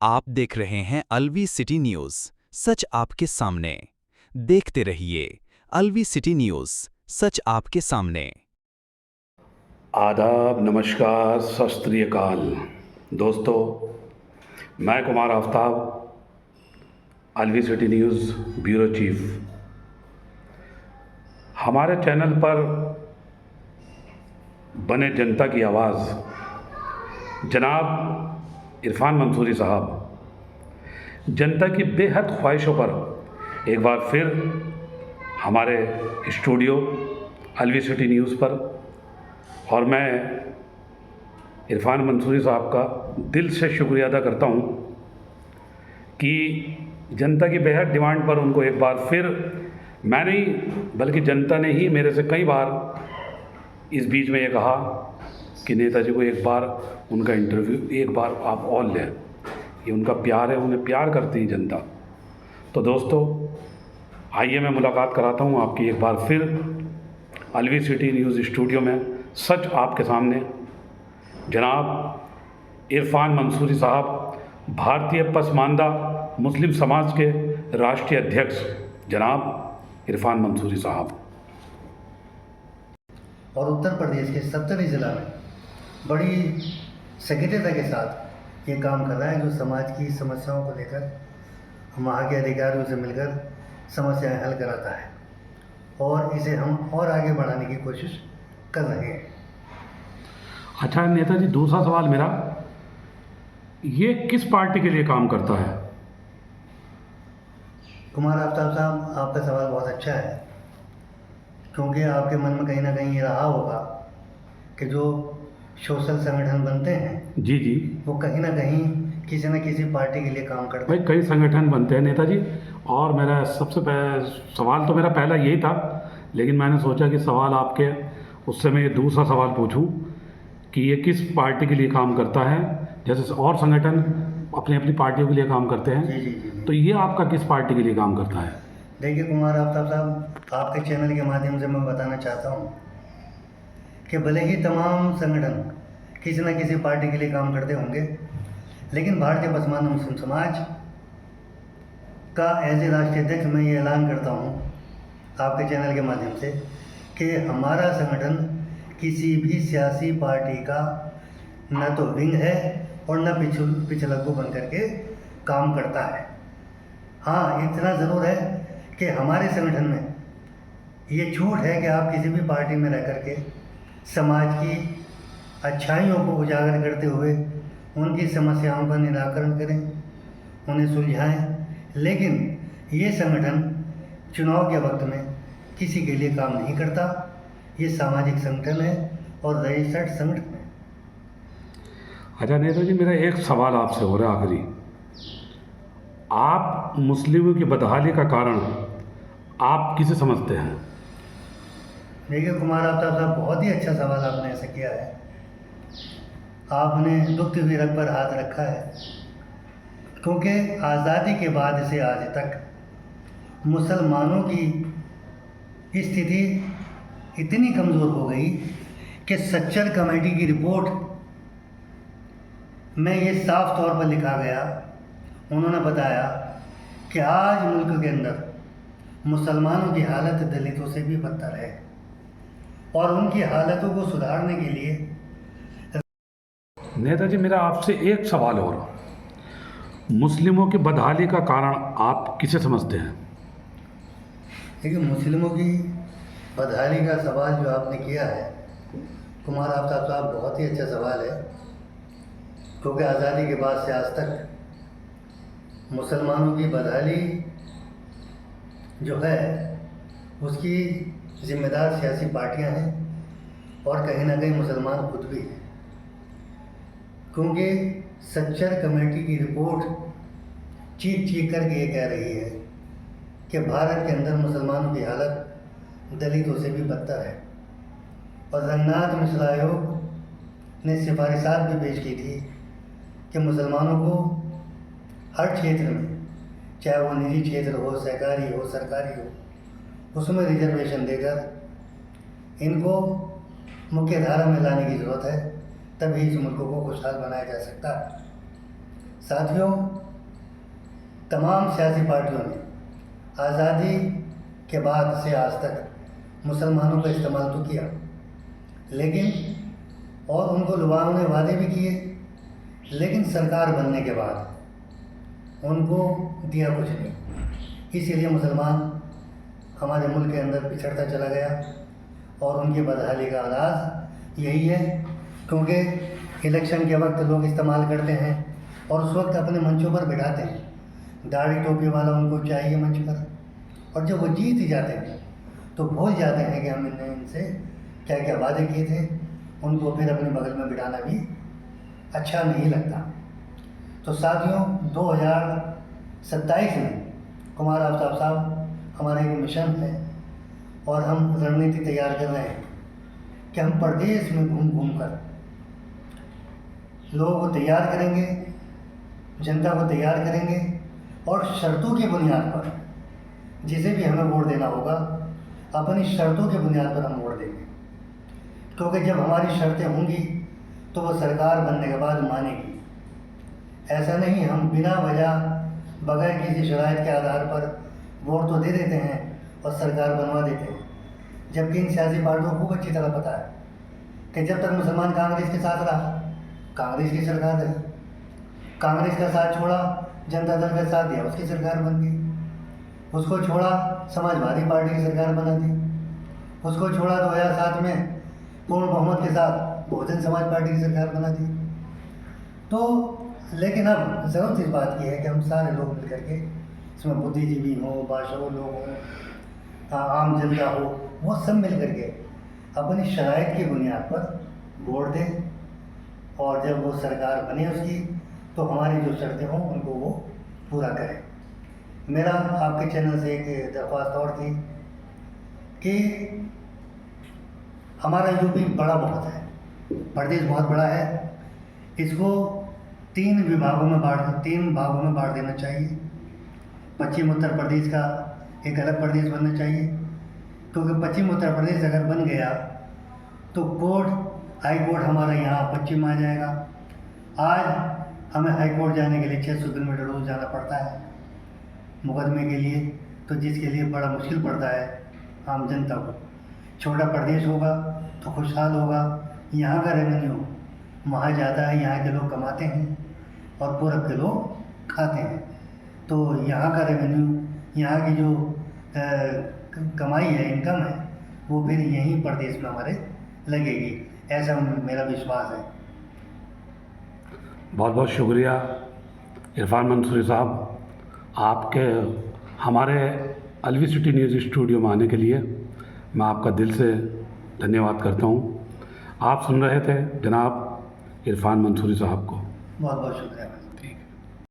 आप देख रहे हैं अलवी सिटी न्यूज़, सच आपके सामने। देखते रहिए अलवी सिटी न्यूज़, सच आपके सामने। आदाब, नमस्कार, सत श्री अकाल। दोस्तों, मैं Kumar Aftab, Alvi city news bureau chief. हमारे चैनल पर बने जनता की आवाज़ जनाब इरफान मंसूरी साहब जनता की बेहद ख्वाहिशों पर एक बार फिर हमारे स्टूडियो अलवी सिटी न्यूज़ पर, और मैं इरफान मंसूरी साहब का दिल से शुक्रिया अदा करता हूं कि जनता की बेहद डिमांड पर उनको एक बार फिर मैं नहीं बल्कि जनता ने ही मेरे से कई बार इस बीच में ये कहा कि नेताजी को एक बार उनका इंटरव्यू एक बार आप और लें। ये उनका प्यार है, उन्हें प्यार करती है जनता। तो दोस्तों, आइए मैं मुलाकात कराता हूँ आपकी एक बार फिर अलवी सिटी न्यूज़ स्टूडियो में, सच आपके सामने। जनाब इरफान मंसूरी साहब, भारतीय पसमानदा मुस्लिम समाज के राष्ट्रीय अध्यक्ष जनाब इरफान मंसूरी साहब। और उत्तर प्रदेश के 70 जिला में बड़ी सक्रियता के साथ ये काम कर रहा है, जो समाज की समस्याओं को लेकर वहाँ के अधिकारियों से मिलकर समस्याएं हल कराता है, और इसे हम और आगे बढ़ाने की कोशिश कर रहे हैं। अच्छा नेताजी, दूसरा सवाल मेरा, ये किस पार्टी के लिए काम करता है? कुमार आफ्ताब साहब, आपका सवाल बहुत अच्छा है, क्योंकि आपके मन में कहीं ना कहीं ये रहा होगा कि जो सोशल संगठन बनते हैं जी, वो कहीं ना कहीं किसी न किसी पार्टी के लिए काम करते हैं। भाई, कई संगठन बनते हैं नेताजी, और मेरा सबसे सवाल तो मेरा पहला यही था, लेकिन मैंने सोचा कि सवाल आपके उससे मैं ये दूसरा सवाल पूछूं कि ये किस पार्टी के लिए काम करता है। जैसे और संगठन अपनी अपनी पार्टियों के लिए काम करते हैं, जी जी जी जी। तो ये आपका किस पार्टी के लिए काम करता है? देखिए कुमार आफ्ताब साहब, आपके चैनल के माध्यम से मैं बताना चाहता हूँ कि भले ही तमाम संगठन किसी न किसी पार्टी के लिए काम करते होंगे, लेकिन भारतीय पसमानदा मुस्लिम समाज का एज ए राष्ट्रीय अध्यक्ष मैं ये ऐलान करता हूँ आपके चैनल के माध्यम से कि हमारा संगठन किसी भी सियासी पार्टी का न तो विंग है और न पिछलग्गू बन करके काम करता है। हाँ, इतना ज़रूर है कि हमारे संगठन में ये छूट है कि आप किसी भी पार्टी में रह करके समाज की अच्छाइयों को उजागर करते हुए उनकी समस्याओं का निराकरण करें, उन्हें सुलझाएं, लेकिन ये संगठन चुनाव के वक्त में किसी के लिए काम नहीं करता। ये सामाजिक संगठन है और रजिस्टर्ड संगठन है। अच्छा नेताजी, मेरा एक सवाल आपसे हो रहा है आखिरी। आप मुस्लिमों की बदहाली का कारण आप किसे समझते हैं? देखिए कुमार आफ्ताब साहब, बहुत ही अच्छा सवाल आपने ऐसा किया है। आपने दुखती हुई रग पर हाथ रखा है, क्योंकि आज़ादी के बाद से आज तक मुसलमानों की स्थिति इतनी कमज़ोर हो गई कि सच्चर कमेटी की रिपोर्ट में ये साफ तौर पर लिखा गया, उन्होंने बताया कि आज मुल्क के अंदर मुसलमानों की हालत दलितों से भी बदतर है, और उनकी हालतों को सुधारने के लिए। नेताजी, मेरा आपसे एक सवाल और, मुस्लिमों की बदहाली का कारण आप किसे समझते हैं? देखिए, मुस्लिमों की बदहाली का सवाल जो आपने किया है कुमार आफ्ताब साहब, बहुत ही अच्छा सवाल है, क्योंकि आज़ादी के बाद से आज तक मुसलमानों की बदहाली जो है उसकी जिम्मेदार सियासी पार्टियां हैं, और कहीं ना कहीं मुसलमान खुद भी हैं, क्योंकि सच्चर कमेटी की रिपोर्ट चीख चीख करके ये कह रही है कि भारत के अंदर मुसलमानों की हालत दलितों से भी बदतर है। और रंगनाथ मिश्रा आयोग ने सिफारिशात भी पेश की थी कि मुसलमानों को हर क्षेत्र में, चाहे वो निजी क्षेत्र हो, सहकारी हो, सरकारी हो, उसमें रिजर्वेशन देकर इनको मुख्य धारा में लाने की ज़रूरत है, तभी इस मुल्क को खुशहाल बनाया जा सकता है। साथियों, तमाम सियासी पार्टियों ने आज़ादी के बाद से आज तक मुसलमानों का इस्तेमाल तो किया, लेकिन और उनको लुभावने वादे भी किए, लेकिन सरकार बनने के बाद उनको दिया कुछ नहीं। इसीलिए मुसलमान हमारे मुल्क के अंदर पिछड़ता चला गया और उनकी बदहाली का राज यही है, क्योंकि इलेक्शन के वक्त लोग इस्तेमाल करते हैं और उस वक्त अपने मंचों पर बिठाते हैं, दाढ़ी टोपी वाला उनको चाहिए मंच पर, और जब वो जीत जाते हैं तो भूल जाते हैं कि हमने इनसे क्या क्या वादे किए थे। उनको फिर अपने बगल में बिठाना भी अच्छा नहीं लगता। तो साथियों, 2027 में कुमार आफ्ताब साहब हमारा एक मिशन है और हम रणनीति तैयार कर रहे हैं कि हम प्रदेश में घूम घूम कर लोगों को तैयार करेंगे, जनता को तैयार करेंगे और शर्तों की बुनियाद पर जिसे भी हमें वोट देना होगा, अपनी शर्तों की बुनियाद पर हम वोट देंगे। क्योंकि जब हमारी शर्तें होंगी तो वो सरकार बनने के बाद मानेगी। ऐसा नहीं हम बिना वजह बगैर किसी शराइत के आधार पर वोट तो दे देते हैं और सरकार बनवा देते हैं, जबकि इन सियासी पार्टियों को खूब अच्छी तरह पता है कि जब तक मुसलमान कांग्रेस के साथ रहा, कांग्रेस की सरकार रही, कांग्रेस का साथ छोड़ा, जनता दल का साथ दिया, उसकी सरकार बन गई, उसको छोड़ा, समाजवादी पार्टी की सरकार बना दी, उसको छोड़ा 2007 में पूर्ण बहुमत के साथ बहुजन समाज पार्टी की सरकार बना दी। तो लेकिन अब ज़रूरत इस बात की है कि हम सारे लोग मिल करके, इसमें बुद्धिजीवी हों, बाशऊर लोग हों, आम जनता हो, वो सब मिल करके अपनी शराइत की बुनियाद पर वोट दें और जब वो सरकार बने उसकी तो हमारी जो शर्तें हों उनको वो पूरा करें। मेरा आपके चैनल से एक दरख्वास्त और थी कि हमारा यूपी बड़ा बहुत है, प्रदेश बहुत बड़ा है, इसको 3 भागों में बांट देना चाहिए। पश्चिम उत्तर प्रदेश का एक अलग प्रदेश बनना चाहिए, क्योंकि पश्चिम उत्तर प्रदेश अगर बन गया तो हाई कोर्ट हमारा यहाँ पश्चिम आ जाएगा। आज हमें हाई कोर्ट जाने के लिए 600 किलोमीटर रोज़ जाना पड़ता है मुकदमे के लिए, तो जिसके लिए बड़ा मुश्किल पड़ता है आम जनता को। छोटा प्रदेश होगा तो खुशहाल होगा, यहाँ का रेवेन्यू वहाँ जाता है, यहाँ के लोग कमाते हैं और पूरब के लोग खाते हैं, तो यहाँ का रेवेन्यू, यहाँ की जो कमाई है, इनकम है, वो फिर यहीं प्रदेश में हमारे लगेगी, ऐसा मेरा विश्वास है। बहुत बहुत शुक्रिया इरफान मंसूरी साहब, आपके हमारे अलवी सिटी न्यूज़ स्टूडियो में आने के लिए मैं आपका दिल से धन्यवाद करता हूँ। आप सुन रहे थे जनाब इरफान मंसूरी साहब को। बहुत बहुत शुक्रिया।